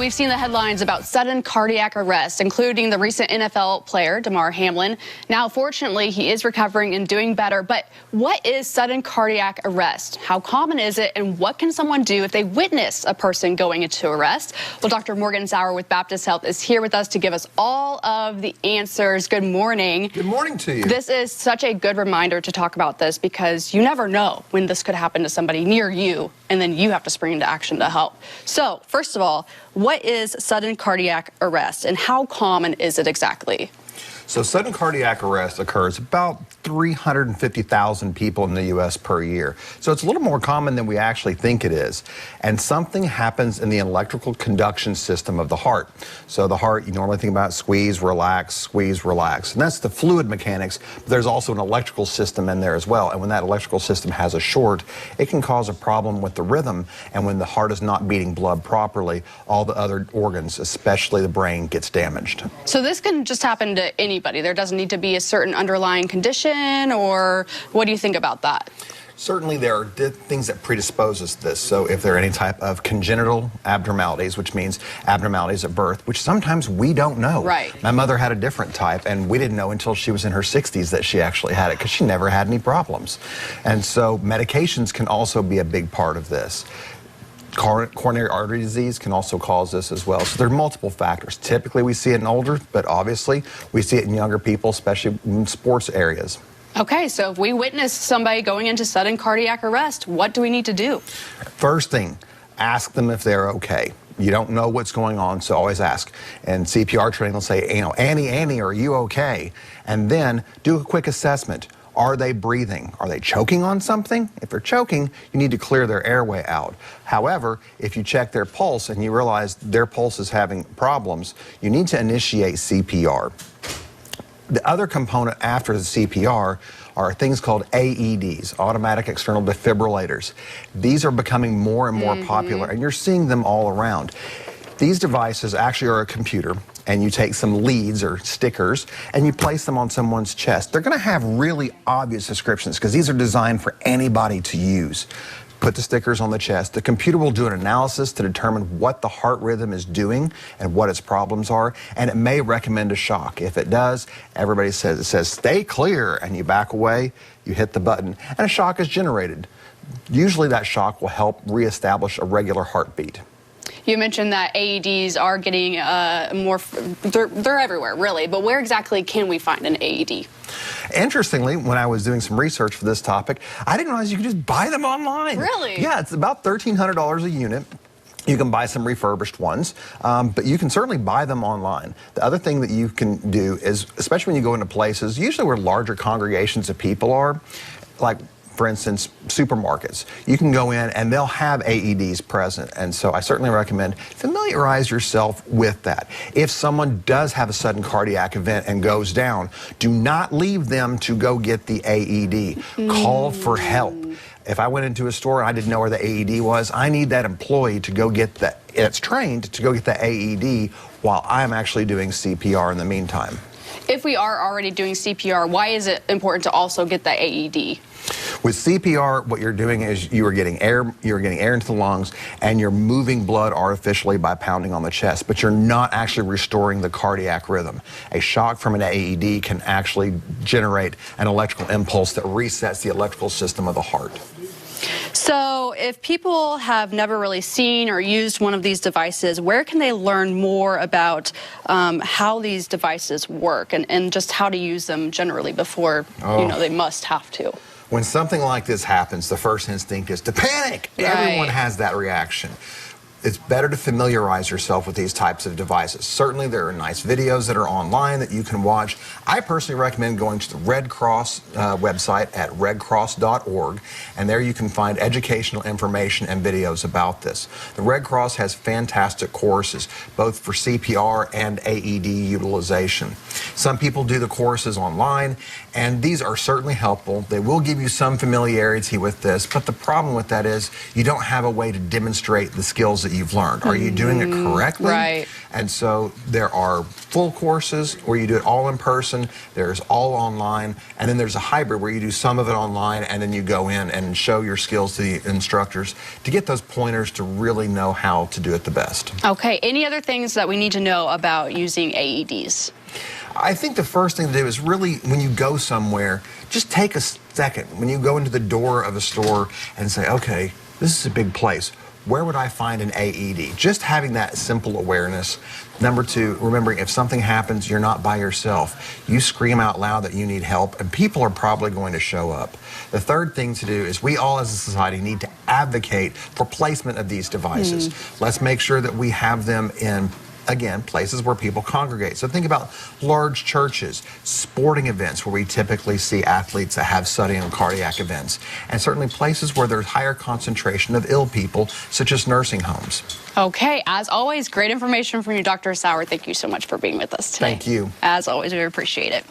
we've seen the headlines about sudden cardiac arrest, including the recent NFL player, Damar Hamlin. Now, fortunately, he is recovering and doing better. But what is sudden cardiac arrest? How common is it? And what can someone do if they witness a person going into arrest? Well, Dr. Sauer with Baptist Health is here with us to give us all of the answers. Good morning. Good morning to you. This is such a good reminder to talk about this because you never know when this could happen to somebody near you, and then you have to spring into action to help. So, first of all, what is sudden cardiac arrest and how common is it exactly? So sudden cardiac arrest occurs about 350,000 people in the U.S. per year. So it's a little more common than we actually think it is. And something happens in the electrical conduction system of the heart. So the heart, you normally think about squeeze, relax. And that's the fluid mechanics. But there's also an electrical system in there as well. And when that electrical system has a short, it can cause a problem with the rhythm. And when the heart is not beating blood properly, all the other organs, especially the brain, gets damaged. So this can just happen to anybody. There doesn't need to be a certain underlying condition, or what do you think about that? Certainly there are things that predispose us to this. So if there are any type of congenital abnormalities, which means abnormalities at birth, which sometimes we don't know. Right. My mother had a different type, and we didn't know until she was in her 60s that she actually had it because she never had any problems. And so medications can also be a big part of this. Coronary artery disease can also cause this as well. So there are multiple factors. Typically we see it in older, but obviously we see it in younger people, especially in sports areas. Okay, so if we witness somebody going into sudden cardiac arrest, what do we need to do? First thing, ask them if they're okay. You don't know what's going on, so always ask. And CPR training will say, Annie, are you okay? And then do a quick assessment. Are they breathing? Are they choking on something? If they're choking, you need to clear their airway out. However, if you check their pulse and you realize their pulse is having problems, you need to initiate CPR. The other component after the CPR are things called AEDs, automatic external defibrillators. These are becoming more and more popular, and you're seeing them all around. These devices actually are a computer, and you take some leads or stickers and you place them on someone's chest. They're going to have really obvious descriptions because these are designed for anybody to use. Put the stickers on the chest. The computer will do an analysis to determine what the heart rhythm is doing and what its problems are, and it may recommend a shock. If it does, everybody says, it says stay clear, and you back away, you hit the button, and a shock is generated. Usually that shock will help reestablish a regular heartbeat. You mentioned that AEDs are getting they're everywhere, really, but where exactly can we find an AED? Interestingly, when I was doing some research for this topic, I didn't realize you could just buy them online. Really? Yeah, it's about $1,300 a unit. You can buy some refurbished ones, but you can certainly buy them online. The other thing that you can do is, especially when you go into places, usually where larger congregations of people are, like for instance, supermarkets. You can go in and they'll have AEDs present. And so I certainly recommend familiarize yourself with that. If someone does have a sudden cardiac event and goes down, do not leave them to go get the AED. Call for help. If I went into a store and I didn't know where the AED was, I need that employee to go get it's trained to go get the AED while I'm actually doing CPR in the meantime. If we are already doing CPR, why is it important to also get the AED? With CPR, what you're doing is you are getting air into the lungs, and you're moving blood artificially by pounding on the chest, but you're not actually restoring the cardiac rhythm. A shock from an AED can actually generate an electrical impulse that resets the electrical system of the heart. So if people have never really seen or used one of these devices, where can they learn more about how these devices work and just how to use them generally before they must have to? When something like this happens, the first instinct is to panic. Right. Everyone has that reaction. It's better to familiarize yourself with these types of devices. Certainly there are nice videos that are online that you can watch. I personally recommend going to the Red Cross website at redcross.org, and there you can find educational information and videos about this. The Red Cross has fantastic courses, both for CPR and AED utilization. Some people do the courses online, and these are certainly helpful. They will give you some familiarity with this, but the problem with that is you don't have a way to demonstrate the skills that you've learned? Are you doing it correctly? Right. And so there are full courses where you do it all in person, there's all online, and then there's a hybrid where you do some of it online and then you go in and show your skills to the instructors to get those pointers to really know how to do it the best. Okay, any other things that we need to know about using AEDs? I think the first thing to do is really, when you go somewhere, just take a second. When you go into the door of a store and say, okay, this is a big place. Where would I find an AED? Just having that simple awareness. Number two, remembering if something happens, you're not by yourself. You scream out loud that you need help, and people are probably going to show up. The third thing to do is we all as a society need to advocate for placement of these devices. Let's make sure that we have them in, again, places where people congregate. So think about large churches, sporting events where we typically see athletes that have sudden cardiac events, and certainly places where there's higher concentration of ill people, such as nursing homes. Okay, as always, great information from you, Dr. Sauer. Thank you so much for being with us today. Thank you. As always, we appreciate it.